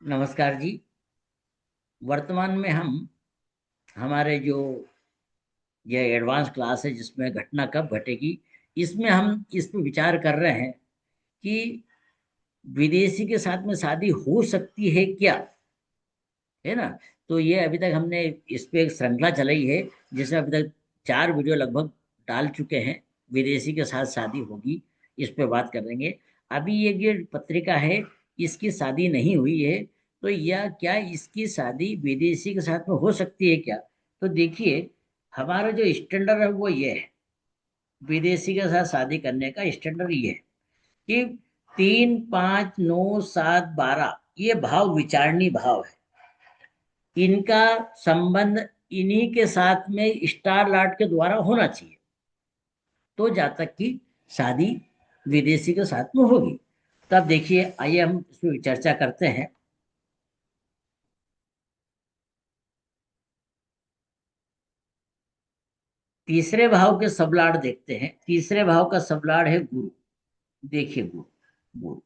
नमस्कार जी। वर्तमान में हम हमारे जो ये एडवांस क्लास है जिसमें घटना कब घटेगी, इसमें हम इस पे विचार कर रहे हैं कि विदेशी के साथ में शादी हो सकती है क्या, है ना। तो ये अभी तक हमने इस पे एक श्रृंखला चलाई है जिसमें अभी तक 4 वीडियो लगभग डाल चुके हैं। विदेशी के साथ शादी होगी, इस पे बात करेंगे। अभी ये पत्रिका है, इसकी शादी नहीं हुई है, तो यह क्या इसकी शादी विदेशी के साथ में हो सकती है क्या। तो देखिए, हमारा जो स्टैंडर्ड है वो ये है, विदेशी के साथ शादी करने का स्टैंडर्ड ये है कि 3, 5, 9, 7, 12 ये भाव विचारणीय भाव है। इनका संबंध इन्हीं के साथ में स्टार लाट के द्वारा होना चाहिए, तो जहाँ तक की शादी विदेशी के साथ में होगी। तो अब देखिए, आइए हम इसमें चर्चा करते हैं। तीसरे भाव के सबलाड देखते हैं। तीसरे भाव का सबलाड है गुरु। देखिए, गुरु गुरु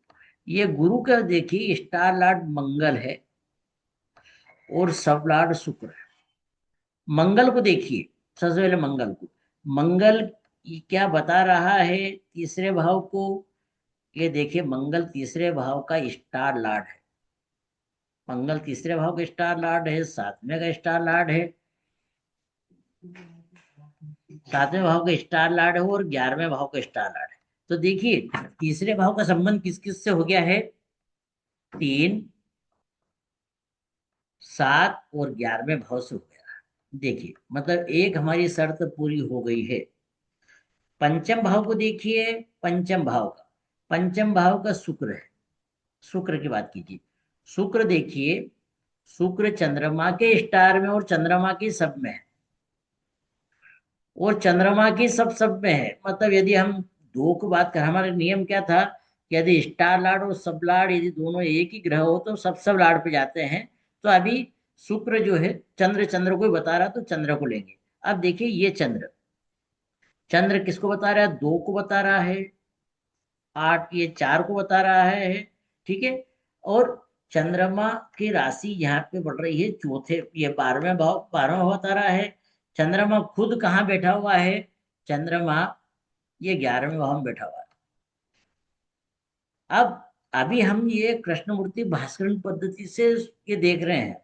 ये गुरु का देखिए स्टार लार्ड मंगल है और सबलार्ड शुक्र है। मंगल को देखिए, सबसे पहले मंगल को। मंगल क्या बता रहा है तीसरे भाव को। ये देखिए, मंगल तीसरे भाव का स्टार लॉर्ड है। मंगल तीसरे भाव का स्टार लॉर्ड है, सातवें का स्टार लॉर्ड है। सातवें भाव का स्टार लॉर्ड है और 11वें भाव का स्टार लॉर्ड है। तो देखिए, तीसरे भाव का संबंध किस किस से हो गया है। 3, 7 और 11वें भाव से हो गया। देखिए, मतलब एक हमारी शर्त पूरी हो गई है। पंचम भाव को देखिए। पंचम भाव का पंचम भाव का शुक्र है। शुक्र की बात कीजिए। शुक्र देखिए, शुक्र चंद्रमा के स्टार में और चंद्रमा की सब में है। और चंद्रमा की सब सब में है, मतलब यदि हम दो को बात कर, हमारा नियम क्या था कि यदि स्टार लॉर्ड और सब लॉर्ड यदि दोनों एक ही ग्रह हो तो सब सब लॉर्ड पे जाते हैं। तो अभी शुक्र जो है चंद्र चंद्र को ही बता रहा, तो चंद्र को लेंगे। अब देखिए, ये चंद्र चंद्र किसको बता रहा है, 2 को बता रहा है। 8 ये 4 को बता रहा है। ठीक है। और चंद्रमा की राशि यहाँ पे बढ़ रही है चौथे, ये 12वां भाव बता रहा है। चंद्रमा खुद कहाँ बैठा हुआ है। चंद्रमा ये 11वें भाव में बैठा हुआ है। अब अभी हम ये कृष्णमूर्ति भास्करण पद्धति से ये देख रहे हैं।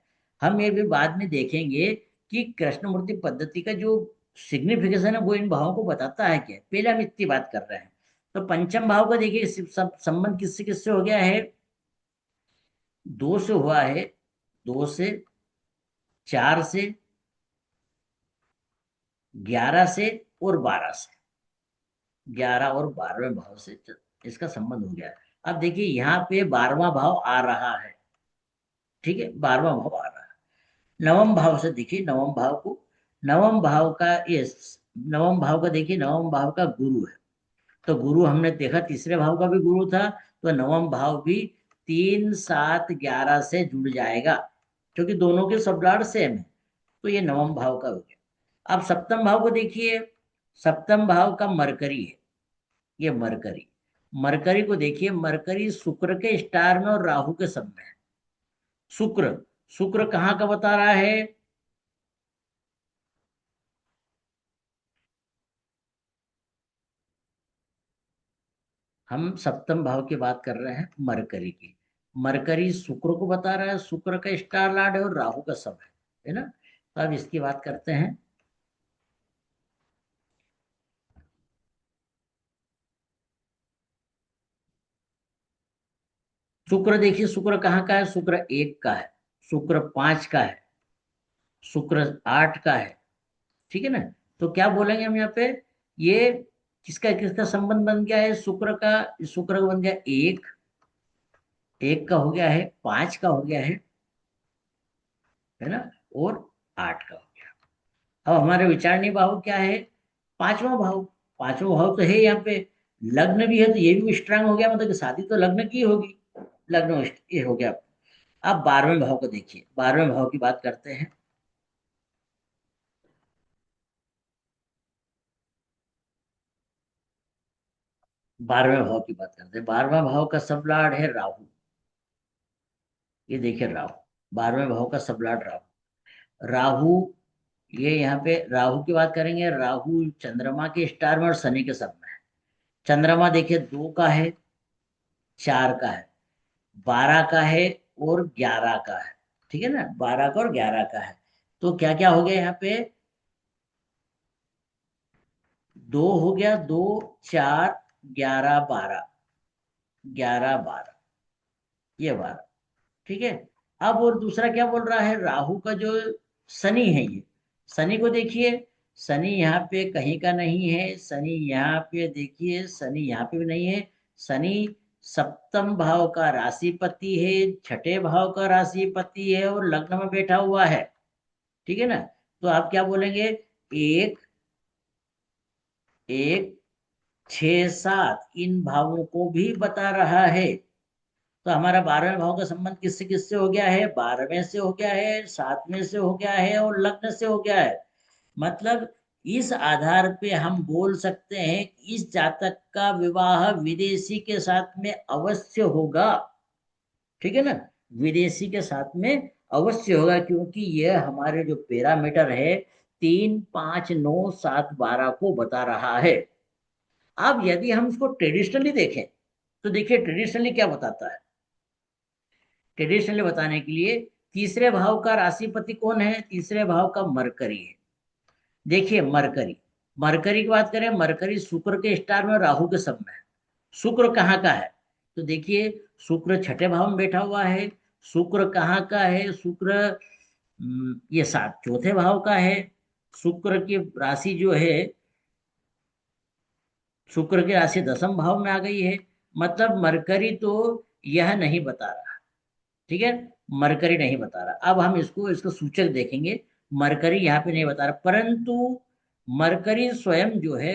हम ये भी बाद में देखेंगे कि कृष्णमूर्ति पद्धति का जो सिग्निफिकेशन है वो इन भावों को बताता है क्या। पहले हम इतनी बात कर रहे हैं। तो पंचम भाव का देखिए, सब संबंध किससे किससे हो गया है। 2 से हुआ है। 2 से, 4 से, 11 से और 12 से। 11 और 12वें भाव से इसका संबंध हो गया है। अब देखिए, यहाँ पे 12वां भाव आ रहा है। ठीक है, 12वां भाव आ रहा है। नवम भाव से देखिए, नवम भाव को। नवम भाव का ये नवम भाव का देखिए, नवम भाव का गुरु है। तो गुरु हमने देखा तीसरे भाव का भी गुरु था, तो नवम भाव भी 3, 7, 11 से जुड़ जाएगा, क्योंकि दोनों के सब लॉर्ड सेम है। तो ये नवम भाव का हो गया। अब सप्तम भाव को देखिए। सप्तम भाव का मरकरी है। ये मरकरी मरकरी को देखिए, मरकरी शुक्र के स्टार में और राहु के सब में है। शुक्र शुक्र कहाँ का बता रहा है। हम सप्तम भाव की बात कर रहे हैं, मरकरी की। मरकरी शुक्र को बता रहा है, शुक्र का स्टार लॉर्ड है और राहु का सब है ना। तो अब इसकी बात करते हैं। शुक्र देखिए, शुक्र कहाँ का है। शुक्र 1 का है। शुक्र 5 का है। शुक्र 8 का है। ठीक है ना। तो क्या बोलेंगे हम यहाँ पे, ये किसका किसका संबंध बन गया है। शुक्र का बन गया 1, 1 का हो गया है, 5 का हो गया है ना, और 8 का हो गया। अब हमारे विचारणीय भाव क्या है। 5वां भाव। 5वां भाव तो है यहाँ पे। लग्न भी है, तो ये भी स्ट्रांग हो गया, मतलब कि शादी तो लग्न की होगी। लग्न ये हो गया। अब 12वें भाव को देखिए। 12वें भाव की बात करते हैं। 12वें भाव की बात करते हैं। 12वां भाव का सब लॉर्ड है राहु। ये देखिए राहु, 12वें भाव का सबलॉर्ड राहु। राहु, ये यहाँ पे राहु की बात करेंगे, राहु चंद्रमा के स्टार में और शनि के सब में है। चंद्रमा देखिए 2 का है, 4 का है, 12 का है और 11 का है। ठीक है ना, 12 का और 11 का है। तो क्या क्या हो गया यहाँ पे, 2 हो गया, 2, 4, 11, 12, 11, 12, ये 12। ठीक है। अब और दूसरा क्या बोल रहा है, राहु का जो शनि है, ये शनि को देखिए, शनि यहाँ पे कहीं का नहीं है, शनि यहाँ पे देखिए, शनि यहाँ पे भी नहीं है। शनि सप्तम भाव का राशिपति है, छठे भाव का राशिपति है और लग्न में बैठा हुआ है। ठीक है ना। तो आप क्या बोलेंगे, एक, एक, 6, 7 इन भावों को भी बता रहा है। तो हमारा 12वें भाव का संबंध किससे किससे हो गया है, 12वें से हो गया है, 7वें से हो गया है और लग्न से हो गया है। मतलब इस आधार पे हम बोल सकते हैं कि इस जातक का विवाह विदेशी के साथ में अवश्य होगा। ठीक है ना, विदेशी के साथ में अवश्य होगा, क्योंकि यह हमारे जो पैरामीटर है 3, 5, 9, 7, 12 को बता रहा है। अब यदि हम इसको ट्रेडिशनली देखें, तो देखिए ट्रेडिशनली क्या बताता है। ट्रेडिशनली बताने के लिए, तीसरे भाव का राशिपति कौन है, तीसरे भाव का मरकरी है। देखिए मरकरी, मरकरी की बात करें, मरकरी शुक्र के स्टार में, राहु के सब में है। शुक्र कहाँ का है, तो देखिए शुक्र छठे भाव में बैठा हुआ है। शुक्र कहाँ का है, शुक्र ये 7 चौथे भाव का है। शुक्र की राशि जो है, शुक्र की राशि 10वें भाव में आ गई है। मतलब मरकरी तो यह नहीं बता रहा। ठीक है, मरकरी नहीं बता रहा। अब हम इसको इसका सूचक देखेंगे, मरकरी यहाँ पे नहीं बता रहा, परंतु मरकरी स्वयं जो है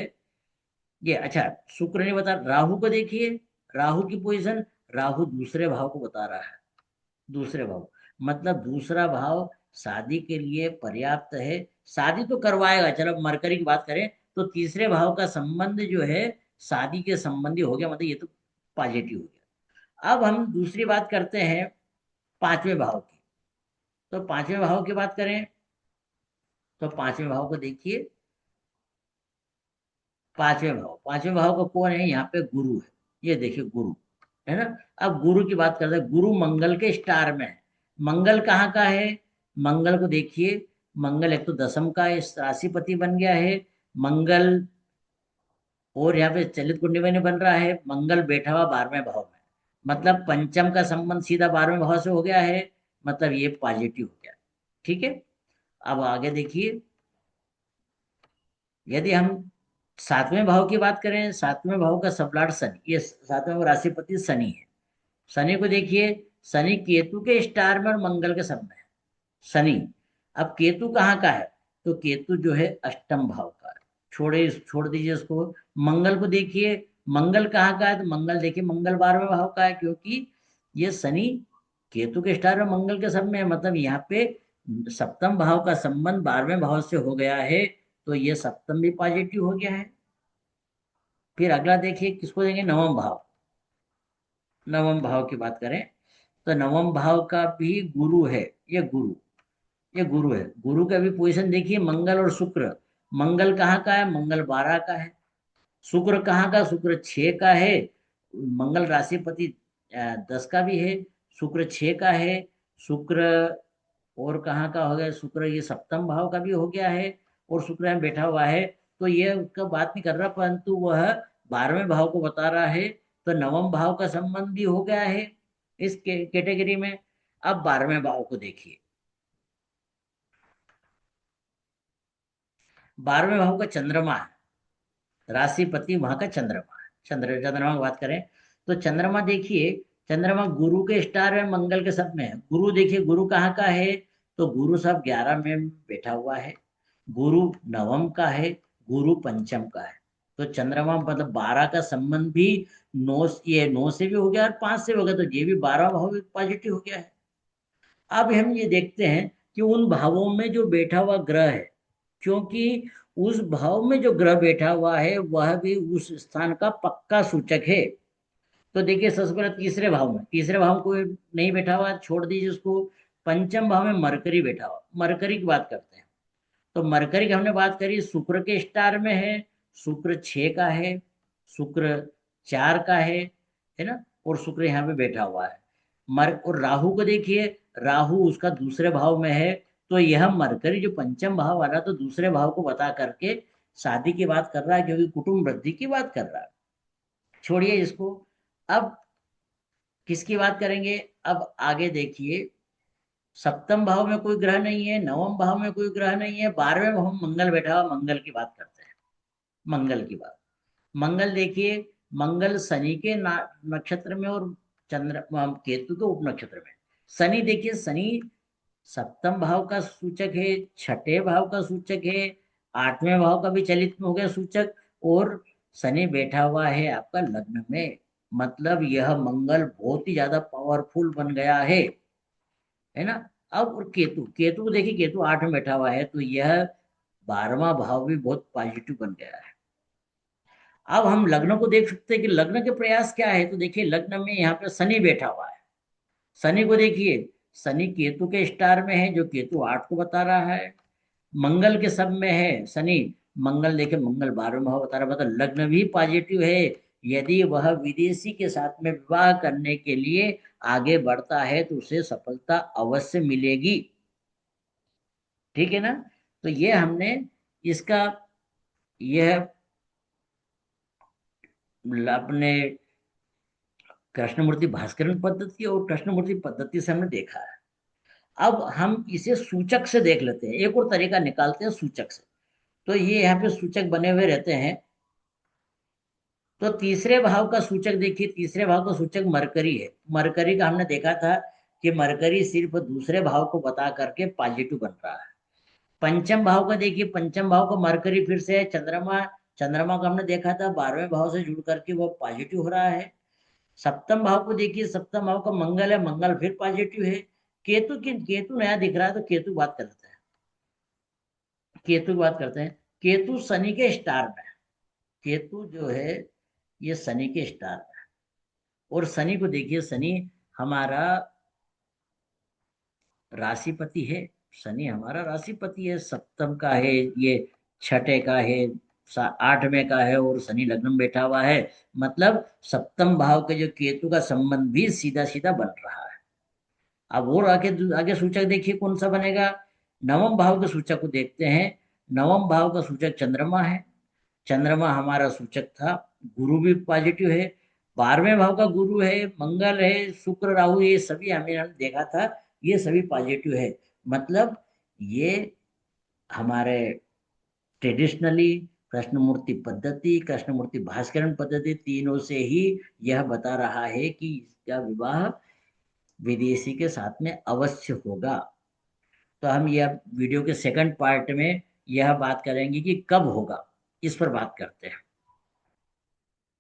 ये, अच्छा शुक्र नहीं बता, राहु को देखिए, राहु की पोजीशन, राहु दूसरे भाव को बता रहा है। दूसरे भाव, मतलब दूसरा भाव शादी के लिए पर्याप्त है, शादी तो करवाएगा। चलो मरकरी की बात करें, तो तीसरे भाव का संबंध जो है शादी के संबंधी हो गया, मतलब ये तो पॉजिटिव हो गया। अब हम दूसरी बात करते हैं 5वें भाव की। तो 5वें भाव की बात करें, तो 5वें भाव को देखिए, 5वें भाव का कौन है, यहाँ पे गुरु है। ये देखिए गुरु है ना। अब गुरु की बात करते हैं, गुरु मंगल के स्टार में है। मंगल कहाँ का है, मंगल को देखिए, मंगल एक तो 10वें का राशिपति बन गया है। मंगल, और यहाँ पे चलित कुंडली में नहीं बन रहा है, मंगल बैठा हुआ 12वें भाव में। मतलब पंचम का संबंध सीधा 12वें भाव से हो गया है, मतलब ये पॉजिटिव हो गया। ठीक है। अब आगे देखिए, यदि हम 7वें भाव की बात करें, 7वें भाव का सबलॉर्ड शनि, ये 7वें राशिपति शनि है। शनि को देखिए, शनि केतु के स्टार में और मंगल के सब में है। शनि, अब केतु कहाँ का है, तो केतु जो है 8वें भाव का है। छोड़ दीजिए उसको। मंगल को देखिए, मंगल कहाँ का है, तो मंगल देखिए, मंगल 12वें भाव का है, क्योंकि ये शनि केतु के स्टार और मंगल के सब में है। मतलब यहाँ पे सप्तम भाव का संबंध 12वें भाव से हो गया है, तो ये सप्तम भी पॉजिटिव हो गया है। फिर अगला देखिए किसको देंगे, 9वां भाव। 9वां भाव की बात करें, तो 9वां भाव का भी गुरु है। ये गुरु, ये गुरु है। गुरु का भी पोजीशन देखिए, मंगल और शुक्र। मंगल कहाँ का है, मंगल 12 का है। शुक्र कहाँ का, शुक्र 6 का है। मंगल राशिपति 10 का भी है, शुक्र 6 का है। शुक्र और कहाँ का हो गया, शुक्र ये सप्तम भाव का भी हो गया है, और शुक्र यहाँ बैठा हुआ है। तो ये उसका बात नहीं कर रहा, परंतु वह 12वें भाव को बता रहा है। तो 9वें भाव का संबंध भी हो गया है इस कैटेगरी में। अब 12वें भाव को देखिए, 12वें भाव का चंद्रमा है, राशिपति वहां का चंद्रमा है। चंद्रमा की बात करें, तो चंद्रमा देखिए, चंद्रमा गुरु के स्टार है, मंगल के सब में है। गुरु देखिए, गुरु कहाँ का है, तो गुरु सब 11 में बैठा हुआ है। गुरु 9वें का है, गुरु पंचम का है। तो चंद्रमा मतलब 12 का संबंध भी 9, ये 9 से भी हो गया और 5 से भी हो गया, तो ये भी 12 भाव पॉजिटिव हो गया है। अब हम ये देखते हैं कि उन भावों में जो बैठा हुआ ग्रह है, क्योंकि उस भाव में जो ग्रह बैठा हुआ है वह भी उस स्थान का पक्का सूचक है। तो देखिए सबसे पहले तीसरे भाव में, तीसरे भाव में कोई नहीं बैठा हुआ, छोड़ दीजिए उसको। पंचम भाव में मरकरी बैठा हुआ, मरकरी की बात करते हैं। तो मरकरी की हमने बात करी, शुक्र के स्टार में है, शुक्र 6 का है, शुक्र 4 का है ना, और शुक्र यहाँ पे बैठा हुआ है। मर और राहु को देखिए, राहु उसका दूसरे भाव में है। तो यह मरकरी जो पंचम भाव वाला, तो दूसरे भाव को बता करके शादी की बात कर रहा है, क्योंकि कुटुंब वृद्धि की बात कर रहा है। छोड़िए इसको। अब किसकी बात करेंगे? अब आगे देखिए, सप्तम भाव में कोई ग्रह नहीं है, नवम भाव में कोई ग्रह नहीं है, 12वें भाव में मंगल बैठा हुआ, मंगल की बात करते हैं। मंगल की बात, मंगल देखिए, मंगल शनि के नक्षत्र में, और चंद्र केतु के उप नक्षत्र में। शनि देखिए, शनि सप्तम भाव का सूचक है, छठे भाव का सूचक है, 8वें भाव का भी चलित में हो गया सूचक, और शनि बैठा हुआ है आपका लग्न में। मतलब यह मंगल बहुत ही ज्यादा पावरफुल बन गया है ना। अब और केतु, केतु को देखिए, केतु 8 में बैठा हुआ है, तो यह 12वां भाव भी बहुत पॉजिटिव बन गया है। अब हम लग्न को देख सकते हैं कि लग्न के प्रयास क्या है। तो देखिए लग्न में यहाँ पे शनि बैठा हुआ है। शनि को देखिए, शनि केतु के स्टार में है, जो केतु 8 को बता रहा है। मंगल के सब में है शनि, मंगल देखिए, मंगल 12वें भाव बता रहा है, मतलब लग्न भी पॉजिटिव है। यदि वह विदेशी के साथ में विवाह करने के लिए आगे बढ़ता है तो उसे सफलता अवश्य मिलेगी। ठीक है ना। तो ये हमने इसका, यह अपने कृष्णमूर्ति भास्करन पद्धति और कृष्णमूर्ति पद्धति से हमने देखा है। अब हम इसे सूचक से देख लेते हैं, एक और तरीका निकालते हैं सूचक से। तो ये यहाँ पे सूचक बने हुए रहते हैं। तो तीसरे भाव का सूचक देखिए, तीसरे भाव का सूचक मरकरी है। मरकरी का हमने देखा था कि मरकरी सिर्फ दूसरे भाव को बता करके पॉजिटिव बन रहा है। पंचम भाव का देखिए, पंचम भाव का मरकरी फिर से है चंद्रमा। चंद्रमा का हमने देखा था 12वें भाव से जुड़ करके वो पॉजिटिव हो रहा है। सप्तम भाव को देखिए, सप्तम भाव का मंगल है, मंगल फिर पॉजिटिव है। केतु की, केतु नया दिख रहा है, तो केतु बात करते हैं। केतु की बात करते हैं। केतु शनि के स्टार में है। केतु जो है ये शनि के स्टार में है। और शनि को देखिए, शनि हमारा राशिपति है। शनि हमारा राशिपति है, सप्तम का है ये, छठे का है, 8वें का है, और शनि लग्न में बैठा हुआ है। मतलब सप्तम भाव के जो केतु का संबंध भी सीधा सीधा बन रहा है। अब और आगे आगे सूचक देखिए कौन सा बनेगा। नवम भाव के सूचक को देखते हैं। नवम भाव का सूचक चंद्रमा है। चंद्रमा हमारा सूचक था, गुरु भी पॉजिटिव है। 12वें भाव का गुरु है, मंगल है, शुक्र राहु, ये सभी हमने देखा था, ये सभी पॉजिटिव है। मतलब ये हमारे ट्रेडिशनली कृष्णमूर्ति पद्धति, कृष्णमूर्ति भास्करन पद्धति, तीनों से ही यह बता रहा है कि इसका विवाह विदेशी के साथ में अवश्य होगा। तो हम यह वीडियो के सेकंड पार्ट में यह बात करेंगे कि कब होगा, इस पर बात करते हैं।